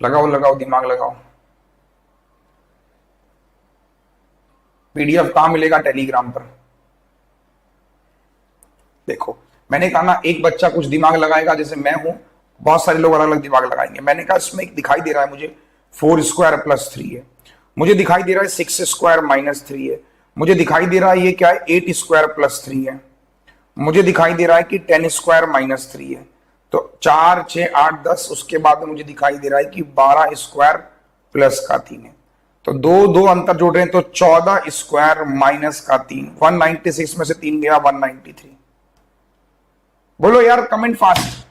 लगाओ लगाओ, दिमाग लगाओ। पीडीएफ कहां मिलेगा? टेलीग्राम पर। देखो मैंने कहा ना, एक बच्चा कुछ दिमाग लगाएगा, जैसे मैं हूं, बहुत सारे लोग अलग अलग दिमाग लगाएंगे। मैंने कहा इसमें दिखाई दे रहा है मुझे 4 स्क्वायर प्लस 3 है, मुझे दिखाई दे रहा है 6 स्क्वायर माइनस 3 है, मुझे दिखाई दे रहा है ये क्या है 8 स्क्वायर प्लस 3 है, मुझे दिखाई दे रहा है कि 10 स्क्वायर माइनस 3 है। तो 4 6 8 10, उसके बाद में मुझे दिखाई दे रहा है कि 12 स्क्वायर प्लस का 3 है। तो दो अंतर जोड़ रहे हैं तो 14 स्क्वायर माइनस का 3। 196 में से 3 गया 193। बोलो यार कमेंट फास्ट,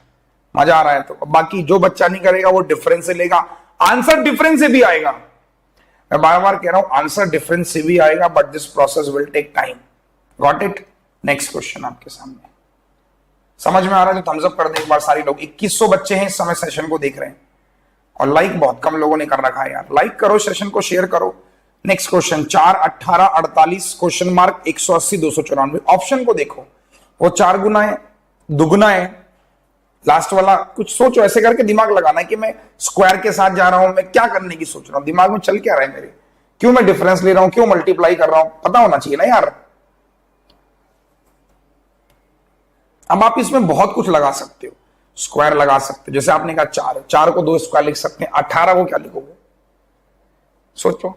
मजा आ रहा है तो। बाकी जो बच्चा नहीं करेगा वो डिफरेंस से लेगा, आंसर डिफरेंस से भी आएगा। मैं बार बार कह रहा हूं आंसर डिफरेंस से भी आएगा, but this process will take time. Got it? Next question आपके सामने। समझ में आ रहा है तो थम्स अप कर दे एक बार सारे लोग। 2100 बच्चे हैं इस समय सेशन को देख रहे हैं, और लाइक बहुत कम लोगों ने कर रखा है यार। लाइक करो, सेशन को शेयर करो। Next question 4 18 48 question mark 180 294। Option को देखो, वो 4 गुना है, दुगुना है, लास्ट वाला कुछ सोचो। ऐसे करके दिमाग लगाना है कि मैं स्क्वायर के साथ जा रहा हूं, मैं क्या करने की सोच रहा हूं, दिमाग में चल क्या रहा है मेरे। क्यों मैं डिफरेंस ले रहा हूं, क्यों मल्टीप्लाई कर रहा हूं, पता होना चाहिए ना यार। अब आप इसमें बहुत कुछ लगा सकते हो, स्क्वायर लगा सकते हो, जैसे आपने कहा 4, 4 को 2 स्क्वायर लिख सकते हैं, 18 को क्या लिखोगे, सोचो।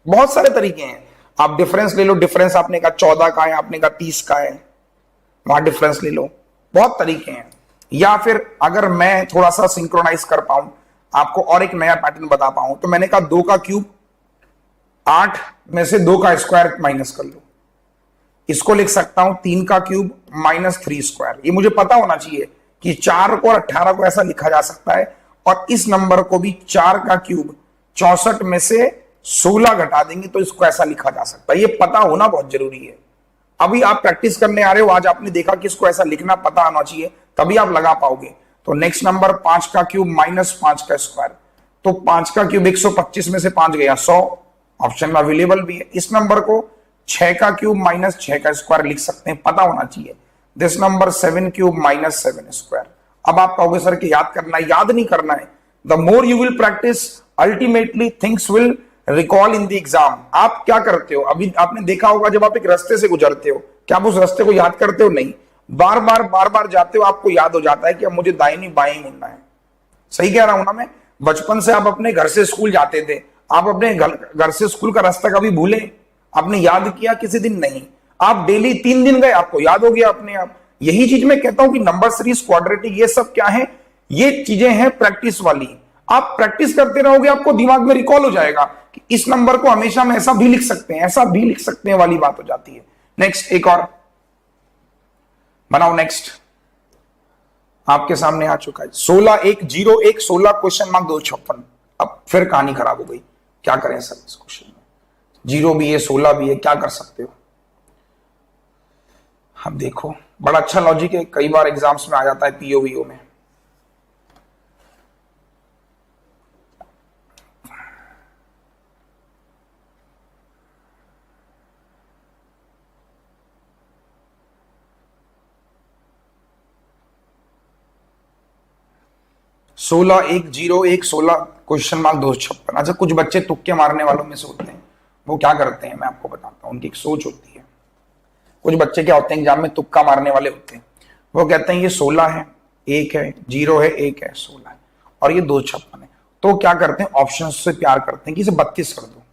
बहुत सारे तरीके हैं, आप डिफरेंस ले लो, डिफरेंस आपने कहा 14 का है, आपने कहा 30 का है, वहां डिफरेंस ले लो, बहुत तरीके हैं। या फिर अगर मैं थोड़ा सा सिंक्रोनाइज कर पाऊं, आपको और एक नया पैटर्न बता पाऊं, तो मैंने कहा 2 का क्यूब, 8 में से 2 का स्क्वायर माइनस कर लो, इसको लिख सकता हूं 3 का क्यूब माइनस 3 स्क्वायर। ये मुझे पता होना चाहिए कि 4 को और 18 को ऐसा लिखा जा सकता है, और इस नंबर को भी 4 का क्यूब 64 में से 16 घटा देंगे तो इसको ऐसा लिखा जा सकता है। ये पता होना बहुत जरूरी है। अभी आप प्रैक्टिस करने आ रहे हो, आज आपने देखा कि इसको ऐसा लिखना पता होना चाहिए, तभी आप लगा पाओगे। तो नेक्स्ट नंबर 5 का क्यूब माइनस 5 का स्क्वायर, तो 5 का क्यूब 125 में से 5 गया 100, ऑप्शन में अवेलेबल भी है। इस नंबर को 6 का क्यूब माइनस 6 का स्क्वायर लिख सकते हैं, पता होना चाहिए। This number 7 cube minus 7 square. अब आप कहोगे सर कि याद करना है, याद नहीं करना है। The more you will practice, ultimately things will recall in the exam. आप क्या करते हो, अभी आपने देखा होगा जब आप एक रास्ते से गुजरते हो, क्या आप उस रास्ते को याद करते हो? नहीं, बार बार जाते हो आपको याद हो जाता है कि अब मुझे दाहिनी बाएं मुड़ना है। सही कह रहा हूं ना मैं? बचपन से आप अपने घर से स्कूल जाते थे, आप अपने घर से स्कूल का रास्ता कभी भूले? आपने याद किया किसी दिन? नहीं। आप डेली 3 दिन गए, आपको याद हो गया अपने आप। यही चीज मैं कहता हूं कि नंबर सीरीज, क्वाड्रेटिक, ये सब क्या है? ये चीजें हैं प्रैक्टिस वाली। आप प्रैक्टिस करते रहोगे, आपको दिमाग में रिकॉल हो जाएगा कि इस नंबर को हमेशा हम ऐसा भी लिख सकते हैं, ऐसा भी लिख सकते हैं वाली बात हो जाती है। नेक्स्ट, एक और बनाओ। नेक्स्ट आपके सामने आ चुका है 16 1 0 1 16 क्वेश्चन मार्क 256। अब फिर कहानी खराब हो गई, क्या करें सर इस क्वेश्चन में? 0 भी है 16 भी है, क्या कर सकते हो? अब देखो, बड़ा अच्छा लॉजिक है, कई बार एग्जाम्स में आ जाता है पीओवीओ में। सोलह 1 0 1 16 क्वेश्चन मार्क 256। अच्छा, कुछ बच्चे तुक्के मारने वालों में से होते हैं, वो क्या करते हैं मैं आपको बताता हूं, उनकी एक सोच होती है। कुछ बच्चे क्या होते हैं एग्जाम में तुक्का मारने वाले होते हैं, वो कहते हैं ये 16 है, 1 है, 0 है, 1 है, 16 है और ये 256 है। तो क्या करते हैं, ऑप्शन से प्यार करते हैं कि इसे 32 कर दो।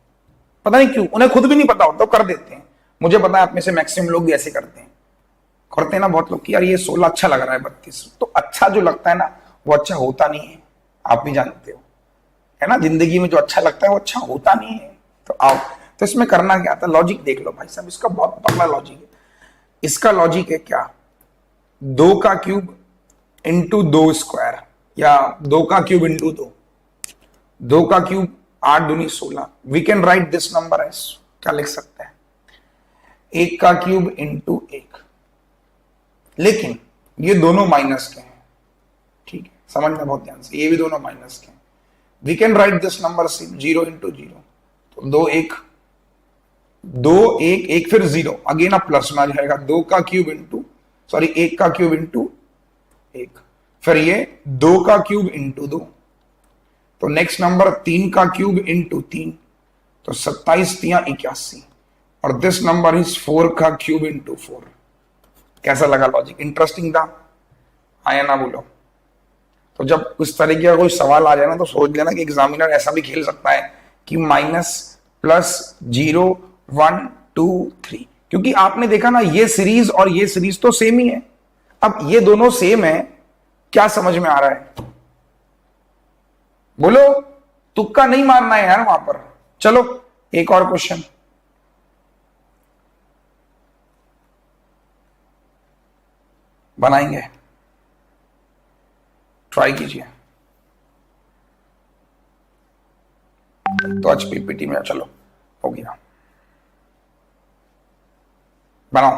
पता नहीं क्यों, उन्हें खुद भी नहीं पता होता, कर देते हैं। मुझे पता है आप में से मैक्सिमम लोग भी ऐसे करते हैं ना बहुत लोग कि यार ये 16 अच्छा लग रहा है, 32। तो अच्छा जो लगता है ना वो अच्छा होता नहीं है, आप भी जानते हो, है ना? जिंदगी में जो अच्छा लगता है वो अच्छा होता नहीं है। तो आओ, तो इसमें करना क्या था, लॉजिक देख लो भाई साहब, इसका बहुत पतला लॉजिक है। इसका लॉजिक है क्या, 2 का क्यूब इंटू 2 स्क्वायर, या 2 का क्यूब इंटू 2, 2 का क्यूब 8 दूनी 16। We can write this number as, क्या लिख सकते हैं, 1 का क्यूब इंटू 1। लेकिन ये दोनों माइनस के हैं, ठीक है, समझना बहुत ध्यान से, ये भी दोनों माइनस के हैं। We can write this number c 0 into 0, तो 2 1 2 1 1 फिर 0, अगेन आप प्लस में आ जाएगा, 2 का क्यूब इंटू, सॉरी 1 का क्यूब इंटू 1, फिर ये 2 का क्यूब इंटू 2, तो नेक्स्ट नंबर 3 का क्यूब इंटू 3, तो 27 3 81, और दिस नंबर इज 4 का क्यूब इंटू 4। कैसा लगा लॉजिक? इंटरेस्टिंग था, आया ना? बोलो। तो जब इस तरीके का कोई सवाल आ जाए ना, तो सोच लेना कि एग्जामिनर ऐसा भी खेल सकता है कि माइनस प्लस 0 1 2 3, क्योंकि आपने देखा ना ये सीरीज और ये सीरीज तो सेम ही है। अब ये दोनों सेम है, क्या समझ में आ रहा है? बोलो, तुक्का नहीं मारना है यार वहां पर। चलो एक और क्वेश्चन बनाएंगे, ट्राई कीजिए। तो आज पीपीटी में चलो हो गया, बनाओ,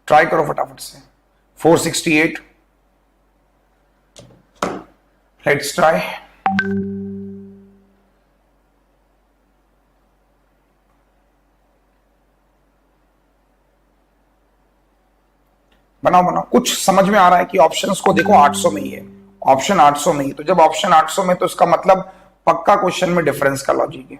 ट्राई करो फटाफट से। 468, लेट्स ट्राई। बनाओ बनाओ, कुछ समझ में आ रहा है कि ऑप्शंस को देखो 800 में ही है, ऑप्शन 800 में ही, तो जब ऑप्शन 800 में तो इसका मतलब पक्का क्वेश्चन में डिफरेंस का लॉजिक है।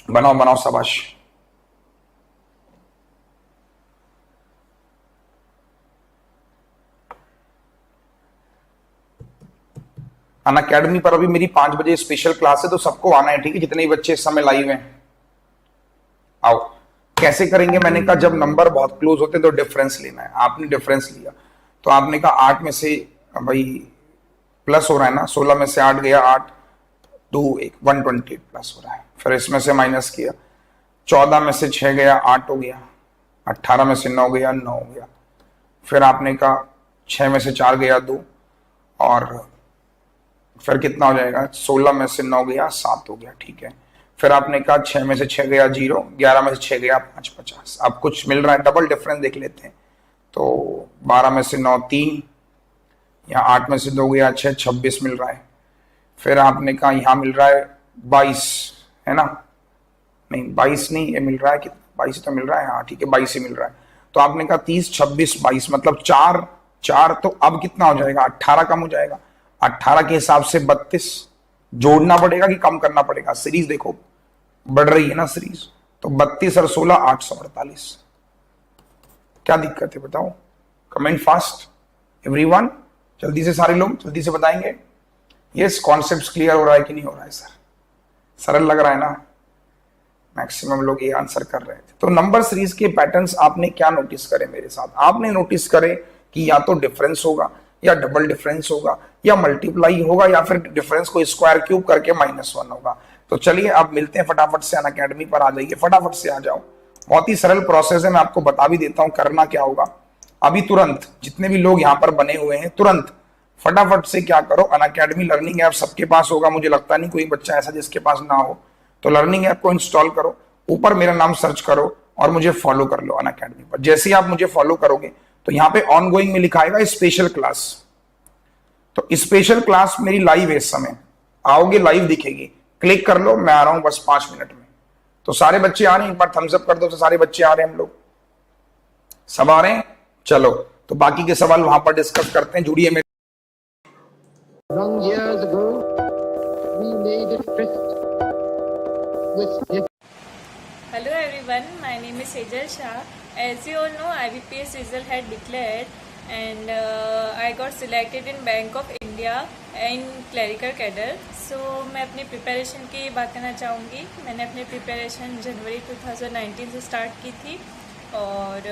बनाओ बनाओ, शाबाश। अनअकैडमी पर अभी मेरी 5 बजे स्पेशल क्लास है, तो सबको आना है, ठीक है, जितने भी बच्चे इस समय लाइव हैं आओ। कैसे करेंगे, मैंने कहा जब नंबर बहुत क्लोज होते हैं तो डिफरेंस लेना है। आपने डिफरेंस लिया तो आपने कहा 8 में से भाई प्लस हो रहा है ना, 16 में से 8 गया, 8 2 1 128 प्लस हो रहा है। फिर इसमें से माइनस किया, 14 में से 6 गया, 8 हो गया, 18 में से 9 गया, 9 हो गया। फिर आपने कहा 6 में से 4 गया, 2, और फिर कितना हो जाएगा, 16 में से 9 गया, 7 हो गया, ठीक है। फिर आपने कहा 6 में से 6 गया 0, 11 में से 6 गया 5 50। अब कुछ मिल रहा है, डबल डिफरेंस देख लेते हैं। तो 12 में से 9 3, या 8 में से 2 गया 6, 26 मिल रहा है। फिर आपने कहा यहाँ मिल रहा है 22, है ना, नहीं 22 नहीं, ये मिल रहा है कितना, 22 तो मिल रहा है, हाँ ठीक है 22 ही मिल रहा है। तो आपने कहा 30 26 22, मतलब 4 4, तो अब कितना हो जाएगा, 18 कम हो जाएगा। 18 के हिसाब से 32 जोड़ना पड़ेगा कि कम करना पड़ेगा, सीरीज देखो बढ़ रही है ना सीरीज। तो 32 और 16 848। क्या दिक्कत है बताओ, कमेंट फास्ट एवरीवन, जल्दी से सारे लोग जल्दी से बताएंगे। यस, कॉन्सेप्ट क्लियर हो रहा है कि नहीं हो रहा है सर, सरल लग रहा है ना, मैक्सिमम लोग ये आंसर कर रहे थे। तो नंबर सीरीज के पैटर्न्स आपने क्या नोटिस करे मेरे साथ, आपने नोटिस करे कि या तो डिफरेंस होगा, या डबल डिफरेंस होगा, या मल्टीप्लाई होगा, या फिर डिफरेंस को स्क्वायर क्यूब करके -1 होगा। तो चलिए अब मिलते हैं फटाफट से, अनअकैडमी पर आ जाइए, फटाफट से आ जाओ। बहुत ही सरल प्रोसेस है, मैं आपको बता भी देता हूं करना क्या होगा। अभी तुरंत जितने भी लोग यहाँ पर बने हुए हैं, तुरंत फटाफट से क्या करो, अनअकैडमी लर्निंग ऐप सबके पास होगा, मुझे लगता नहीं कोई बच्चा ऐसा जिसके पास ना हो। तो लर्निंग ऐप को इंस्टॉल करो, ऊपर मेरा नाम सर्च करो और मुझे फॉलो कर लो अनअकैडमी पर। जैसे ही आप मुझे फॉलो करोगे तो यहाँ पे ऑन गोइंग में लिखा आएगा स्पेशल क्लास। तो स्पेशल क्लास मेरी लाइव है इस समय, आओगे लाइव दिखेगी, क्लिक कर लो, मैं आ रहा हूं बस 5 मिनट में। तो सारे बच्चे आ रहे हैं, एक बार थम्स अप कर दो तो सारे बच्चे आ रहे हैं, हम लोग सब आ रहे हैं। चलो तो बाकी के सवाल वहां पर डिस्कस करते हैं, जुड़िए मेरे। Long years ago, we made a tryst with Hello everyone, my name is Sejal Shah. As you all know, IBPS result had declared and I got selected in Bank of India in clerical cadre. So मैं अपनी preparation की बात करना चाहूँगी। मैंने अपनी preparation जनवरी 2019 से start की थी और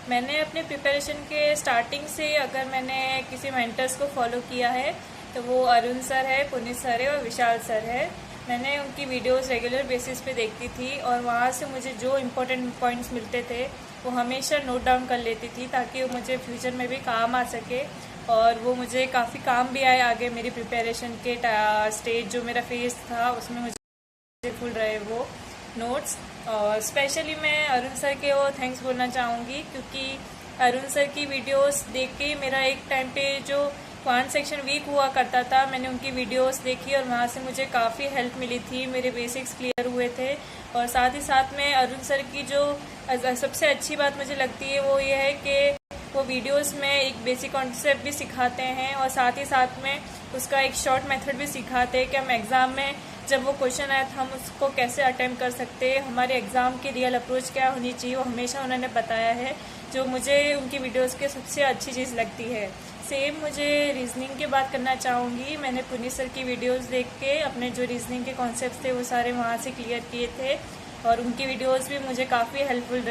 मैंने अपने प्रिपरेशन के स्टार्टिंग से अगर मैंने किसी मेंटर्स को फॉलो किया है तो वो अरुण सर है, पुनीत सर है और विशाल सर है। मैंने उनकी वीडियोस रेगुलर बेसिस पे देखती थी और वहाँ से मुझे जो इम्पोर्टेंट पॉइंट्स मिलते थे वो हमेशा नोट डाउन कर लेती थी ताकि वो मुझे फ्यूचर में भी काम आ सके और वो मुझे काफ़ी काम भी आए आगे मेरी प्रिपरेशन के स्टेज जो मेरा फेस था उसमें मुझे फुल रहे वो नोट्स। और स्पेशली मैं अरुण सर के वो थैंक्स बोलना चाहूँगी क्योंकि अरुण सर की वीडियोस देख के मेरा एक टाइम पे जो क्वांट सेक्शन वीक हुआ करता था, मैंने उनकी वीडियोस देखी और वहाँ से मुझे काफ़ी हेल्प मिली थी, मेरे बेसिक्स क्लियर हुए थे। और साथ ही साथ में अरुण सर की जो सबसे अच्छी बात मुझे लगती है वो ये है कि वो वीडियोस में एक बेसिक कॉन्सेप्ट भी सिखाते हैं और साथ ही साथ में उसका एक शॉर्ट मेथड भी सिखाते हैं कि हम एग्ज़ाम में जब वो क्वेश्चन आया था हम उसको कैसे अटेम्प्ट कर सकते हैं, हमारे एग्ज़ाम की रियल अप्रोच क्या होनी चाहिए, वो हमेशा उन्होंने बताया है, जो मुझे उनकी वीडियोस के सबसे अच्छी चीज़ लगती है। सेम मुझे रीजनिंग की बात करना चाहूँगी। मैंने पुनीत सर की वीडियोस देख के अपने जो रीजनिंग के कॉन्सेप्ट थे वो सारे वहाँ से क्लियर किए थे और उनकी वीडियोस भी मुझे काफ़ी हेल्पफुल